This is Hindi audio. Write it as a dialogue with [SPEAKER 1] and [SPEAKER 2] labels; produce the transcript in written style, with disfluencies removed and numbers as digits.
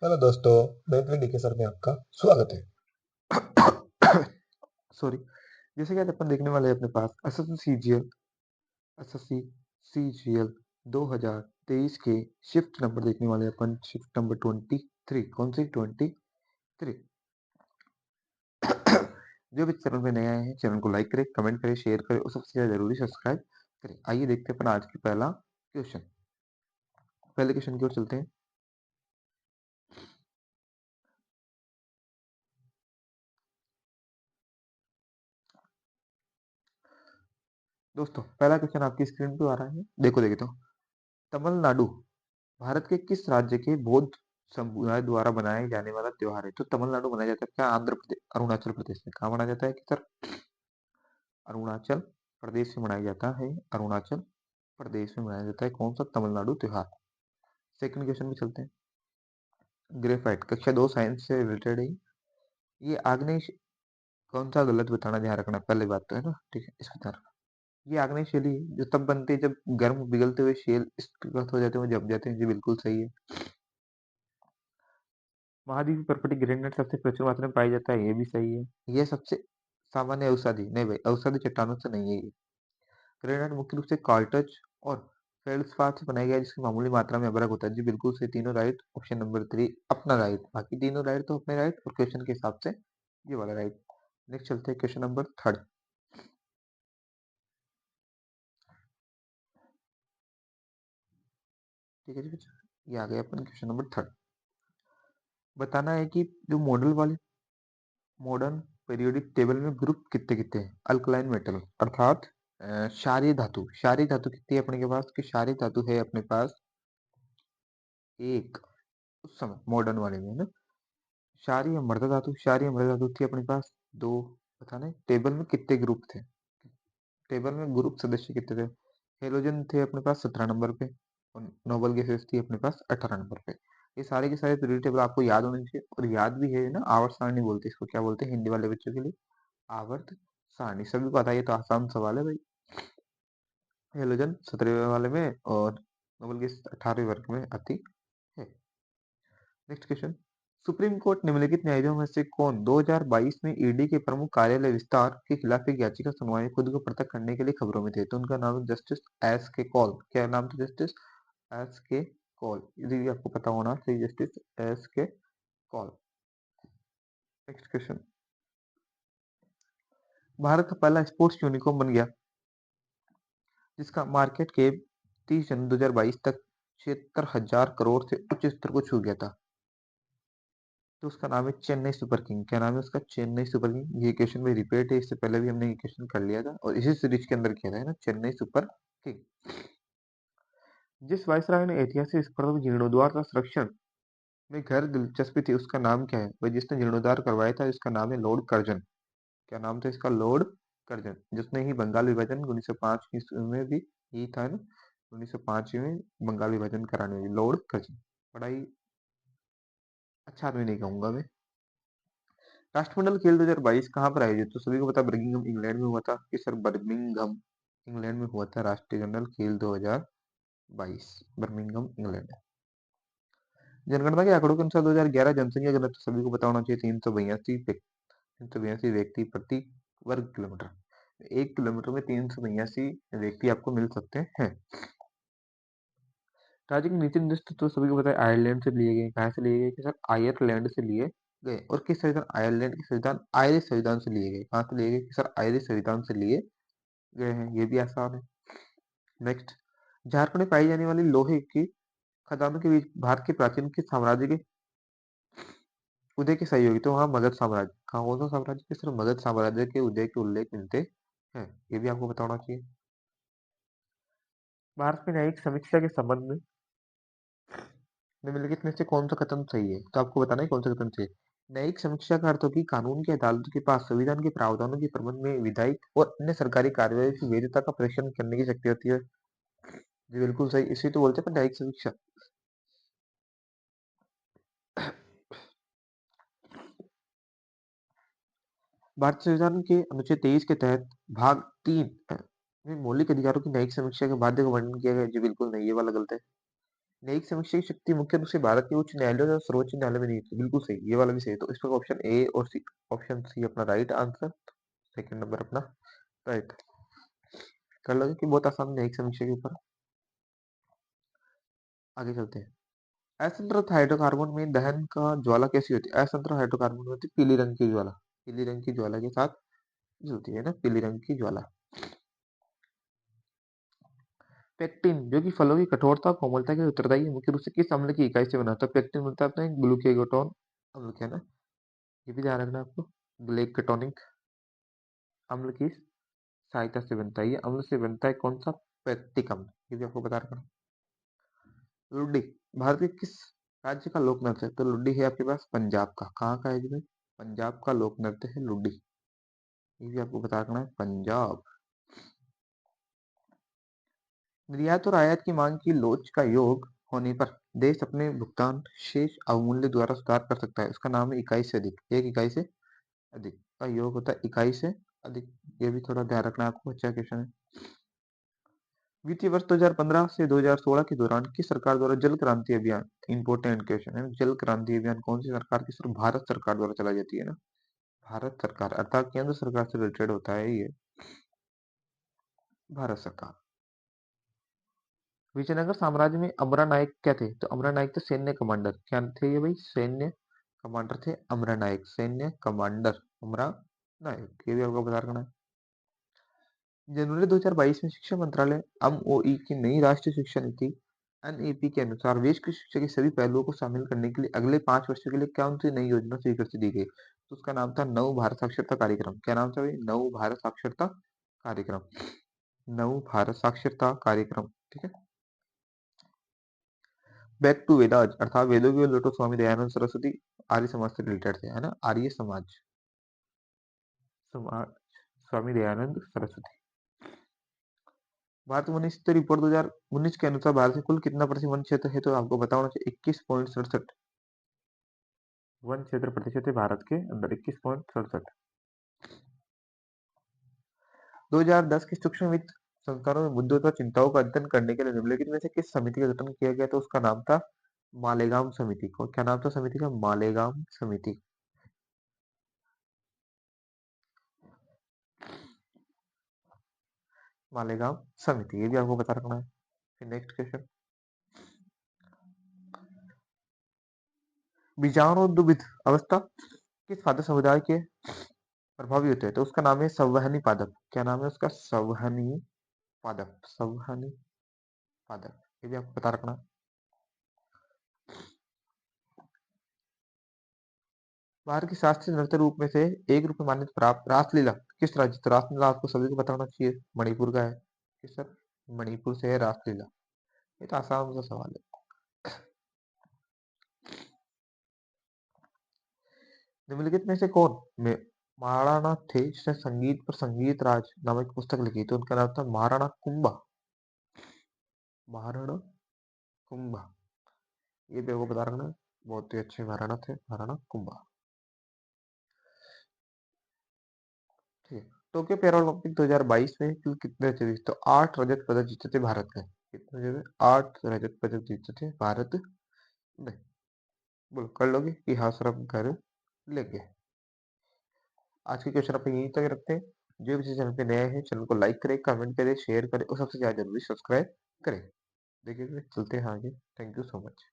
[SPEAKER 1] हेलो दोस्तों, बेंटली डीके सर में आपका स्वागत है।
[SPEAKER 2] सॉरी। जैसे कि आज अपन देखने वाले हैं अपने पास एसएससी सीजीएल 2023 के शिफ्ट नंबर देखने वाले हैं अपन शिफ्ट नंबर 23। कौन सी 23? जो भी चैनल पे नए आए हैं चैनल को लाइक करें, कमेंट करें, शेयर करें और सबसे ज्यादा जरूरी सब्सक्राइब करें। आइए देखते हैं अपन आज की पहला क्वेश्चन। पहले क्वेश्चन की ओर चलते हैं। दोस्तों पहला क्वेश्चन आपकी स्क्रीन पे आ रहा है, देखो देखो। तमिलनाडु भारत के किस राज्य के बौद्ध समुदाय द्वारा मनाया जाने वाला त्योहार है? तो तमिलनाडु मनाया जाता है क्या? आंध्र प्रदेश, अरुणाचल प्रदेश में कहाँ मनाया जाता है कि सर? अरुणाचल प्रदेश में मनाया जाता है। अरुणाचल प्रदेश में मनाया जाता है कौन सा तमिलनाडु त्योहार? सेकंड क्वेश्चन में चलते हैं। ग्रेफाइट कक्षा 2 साइंस से रिलेटेड है। ये आग्नेय कौन सा गलत बताना ध्यान रखना, पहले बात तो है ना, ठीक है, इसका ध्यान रखना। ये आग्नेय शैली है जो तब बनती है जब गर्म पिघलते हुए शेल इस्तीफात हो जाते हैं, वो जम जाते हैं। जी बिल्कुल सही है। महाद्वीप पर्पटी ग्रेनाइट सबसे प्रचुर मात्रा में पाया जाता है, ये भी सही है। ये सबसे सामान्य औषधि नहीं भाई, औषधि चट्टानों से नहीं है ये। ग्रेनाइट मुख्य रूप से कार्टज और फेल्ड्सपाथ से बनाया गया है, जिसकी मामूली मात्रा में अभ्रक होता है। जी बिल्कुल से तीनों राइट। ऑप्शन नंबर 3 अपना राइट, बाकी तीनों राइट तो अपने राइट, और क्वेश्चन के हिसाब से ये वाला राइट। नेक्स्ट चलते हैं क्वेश्चन नंबर 3। ठीक है जी बच्चों, ये आ गया अपन क्वेश्चन नंबर 3। बताना है कि जो मॉडल वाले मॉडर्न पीरियोडिक टेबल में ग्रुप कितने कितने हैं अल्कलाइन मेटल, अर्थात क्षारीय धातु। क्षारीय धातु कितनी है अपने के पास? कि क्षारीय धातु है अपने पास एक, उस समय मॉडर्न वाले में है ना। क्षारीय मृदा धातु, क्षारीय मृदा धातु थी अपने पास दो। बताना है टेबल में कितने ग्रुप थे, टेबल में ग्रुप सदस्य कितने थे। हेलोजन थे अपने पास 17 नंबर पे, और नोबल गैसेस थी अपने पास 18 नंबर पे। ये सारे के सारे पीरियोडिक टेबल आपको याद होने चाहिए, और याद भी है ना। आवर्त सारणी बोलते हैं इसको, क्या बोलते हैं हिंदी वाले बच्चों के लिए? आवर्त सारणी। सभी को पता है, ये तो आसान सवाल है भाई। हेलोजन 17वें वाले में और नोबल गैस 18वें वर्ग में आती है। Next question. सुप्रीम कोर्ट निम्नलिखित न्यायाधीशों में से कौन 2022 में ईडी के प्रमुख कार्यालय विस्तार के खिलाफ एक याचिका सुनवाई खुद को पृथक करने के लिए खबरों में थे? तो उनका नाम है जस्टिस एस के कौल। क्या नाम था? जस्टिस एस के कौल। ये आपको पता होना चाहिए, जस्टिस एस के कौल। Next question. भारत का पहला स्पोर्ट्स यूनिकॉर्न बन गया जिसका मार्केट कैप 30 जनवरी 2022 तक 76,000 करोड़ से उच्च स्तर को छू गया था। तो उसका नाम है चेन्नई सुपर किंग। क्या नाम है उसका? Chennai super king. ये क्वेश्चन में रिपीट है, इससे पहले भी हमने ये क्वेश्चन कर लिया था और इसी सीरीज के अंदर किया था, है ना, चेन्नई सुपर किंग। जिस वायसराय ने ऐतिहासिक स्पर्धा जीर्णोद्वार का संरक्षण में घर दिलचस्पी थी, उसका नाम क्या है? वह जिसने जीर्णोद्वार करवाया था, इसका नाम है लॉर्ड कर्जन। क्या नाम था इसका? लॉर्ड कर्जन, जिसने ही बंगाल विभाजन 1905 में भी ही था ना, 1905 में बंगाल विभाजन कराने में लॉर्ड कर्जन। बड़ा ही अच्छा आदमी नहीं कहूंगा मैं। राष्ट्रमंडल खेल 2022 कहाँ पर आयोजित? तो सभी को पता बर्मिंघम इंग्लैंड में हुआ था कि सर, बर्मिंघम इंग्लैंड में हुआ था राष्ट्रीय जनरल खेल 2022, बर्मिंघम इंग्लैंड। जनगणना के आंकड़ों के अनुसार 2011 जनसंख्या घनत्व सभी को पता होना चाहिए 382 व्यक्ति प्रति वर्ग किलोमीटर। 1 किलोमीटर में 382 व्यक्ति आपको मिल सकते हैं। राज्य के नीति निर्दिष्ट तो सभी को पता है आयरलैंड से लिए गए। कहाँ से लिए गए? कि सर आयरलैंड से लिए गए। और किस संविधान? आयरलैंड के संविधान आयरिश संविधान से लिए गए। कहाँ से लिए गए? कि सर आयरिश संविधान से लिए गए हैं। ये भी आसान है। नेक्स्ट। झारखंड में पाई जाने वाली लोहे की खदानों के बीच भारत के प्राचीन के साम्राज्य के उदय के सहयोगी तो वहाँ मगध साम्राज्य। कहाँ? कौन सा साम्राज्य? के सिर्फ मगध साम्राज्य के उदय के उल्लेख मिलते हैं। ये भी आपको पता होना चाहिए। भारत में न्यायिक समीक्षा के संबंध में निम्नलिखित में से कौन सा कथन सही है? तो आपको बताना है कौन सा कथन सही है। न्यायिक समीक्षा का अर्थ हो कि कानून की अदालतों के पास संविधान के प्रावधानों के प्रबंध में विधायिक और अन्य सरकारी कार्रवाई की वैधता का परीक्षण करने की शक्ति होती है। जी बिल्कुल सही, इसी तो बोलते हैं अपन न्यायिक समीक्षा। भारतीय संविधान के अनुच्छेद 23 के तहत भाग 3 में मौलिक अधिकारों की न्यायिक समीक्षा के बाध्य का वर्णन किया गया है। जी बिल्कुल नहीं, ये वाला गलत है। न्यायिक समीक्षा की शक्ति मुख्य रूप से भारत के उच्च न्यायालय और सर्वोच्च न्यायालय में नहीं थी। बिल्कुल सही, ये वाला भी सही है। तो इसका ऑप्शन ए और सी, ऑप्शन सी अपना राइट आंसर, सेकंड नंबर अपना राइट। कर लोगे कि बहुत आसान न्यायिक समीक्षा के ऊपर। आगे चलते हैं। असंतृप्त हाइड्रोकार्बन में दहन का ज्वाला कैसी होती है? असंतृप्त हाइड्रोकार्बन में होती है पीली रंग की ज्वाला। पीली रंग की ज्वाला के साथ जलती है ना, पीली रंग की ज्वाला। पेक्टिन जो कि फलों की कठोरता और कोमलता के उत्तरदायी है, मुख्य रूप से किस अम्ल की इकाई से बना होता है? पेक्टिन मिलता है अपने ग्लूकेगोटोन अम्ल के, है ना, ये भी ध्यान रखना आपको। ग्लेकटोनिक अम्ल की सहायता से बनता है, ये अम्ल से बनता है कौन सा? पेक्टिक अम्ल, ये भी आपको बता रखना। लुड्डी भारत के किस राज्य का लोक नृत्य है? तो लुड्डी है आपके पास पंजाब का। कहाँ का है जी भाई? पंजाब का लोक नृत्य है लुड्डी, ये भी आपको बता रखना है, पंजाब। निर्यात और आयात की मांग की लोच का योग होने पर देश अपने भुगतान शेष अवमूल्य द्वारा सुधार कर सकता है, इसका नाम है इकाई से अधिक। एक इकाई से अधिक का योग होता है इकाई से अधिक, ये भी थोड़ा ध्यान रखना आपको, अच्छा क्वेश्चन है। वित्तीय वर्ष 2015 से 2016 के दौरान किस सरकार द्वारा जल क्रांति अभियान, इंपोर्टेंट क्वेश्चन है, जल क्रांति अभियान कौन सी सरकार की? सिर्फ भारत सरकार द्वारा चलाई जाती है ना, भारत सरकार, अर्थात केंद्र सरकार से रिलेटेड होता है ये, भारत सरकार। विजयनगर साम्राज्य में अमरा नायक क्या थे? तो अमरा नायक थे सैन्य कमांडर। क्या थे ये भाई? सैन्य कमांडर थे अमरा नायक, सैन्य कमांडर अमरा नायक, ये भी आपको बता रखना है। जनवरी 2022 में शिक्षा मंत्रालय एमओई की नई राष्ट्रीय शिक्षा नीति एनईपी के अनुसार देश की शिक्षा के सभी पहलुओं को शामिल करने के लिए अगले 5 वर्षों के लिए कौन सी नई योजना स्वीकृत दी गई? तो उसका नाम था नव भारत साक्षरता कार्यक्रम। क्या नाम था भाई? नव भारत साक्षरता कार्यक्रम, नव भारत साक्षरता कार्यक्रम, ठीक है। बैक टू वेदाज अर्थात वेदों की ओर लौटो स्वामी दयानंद सरस्वती आर्य समाज से रिलेटेड थे, है ना, आर्य समाज, समाज स्वामी दयानंद सरस्वती। भारत वन स्थिति रिपोर्ट 2019 के अनुसार भारत में कुल कितना प्रतिशत वन क्षेत्र है? तो आपको बताना चाहिए 21.67 वन क्षेत्र प्रतिशत है भारत के अंदर, 21.67। 2010 के सूक्ष्म वित्त संस्थानों में मुद्दों तथा चिंताओं का अध्ययन करने के लिए निम्नलिखित में से किस समिति का गठन किया गया? तो उसका नाम था मालेगाम समिति को। क्या नाम था समिति का? मालेगाम समिति। मालेगांव समिति, ये भी आपको बता रखना है। फिर नेक्स्ट क्वेश्चन, बीजाणु और दुविध अवस्था किस पादप समुदाय के प्रभावी होते हैं? तो उसका नाम है संवहनी पादप। क्या नाम है उसका? संवहनी पादप, संवहनी पादप, ये भी आपको बता रखना है। भारत की शास्त्रीय नृत्य रूप में से एक रूप में मान्यता प्राप्त रासलीला किस राज्य? तो रासलीला आपको सभी को बताना चाहिए, मणिपुर का है। किस सर? मणिपुर से है रासलीला। ये तो आसान सा सवाल है। निम्नलिखित में से कौन में महाराणा थे जिसने संगीत पर संगीत राज नामक पुस्तक लिखी? तो उनका नाम था महाराणा कुंभा, महाराणा कुंभा, ये भी आपको बता रखना है। बहुत ही अच्छे महाराणा थे महाराणा कुंभा, ठीक है। टोक्यो पैरालंपिक 2022 में कुल कितने जीते? तो 8 रजत पदक जीते थे भारत ने। कितने जीते? 8 रजत पदक जीते थे भारत ने। बोलो कर लोगे कि हाँ सर हम कर लेंगे? आज के क्वेश्चन अपन यहीं तक रखते हैं। जो भी चैनल पे नए हैं चैनल को लाइक करें, कमेंट करें, शेयर करें और सबसे ज्यादा जरूरी सब्सक्राइब करें। देखिए चलते हैं आगे। Thank you so much.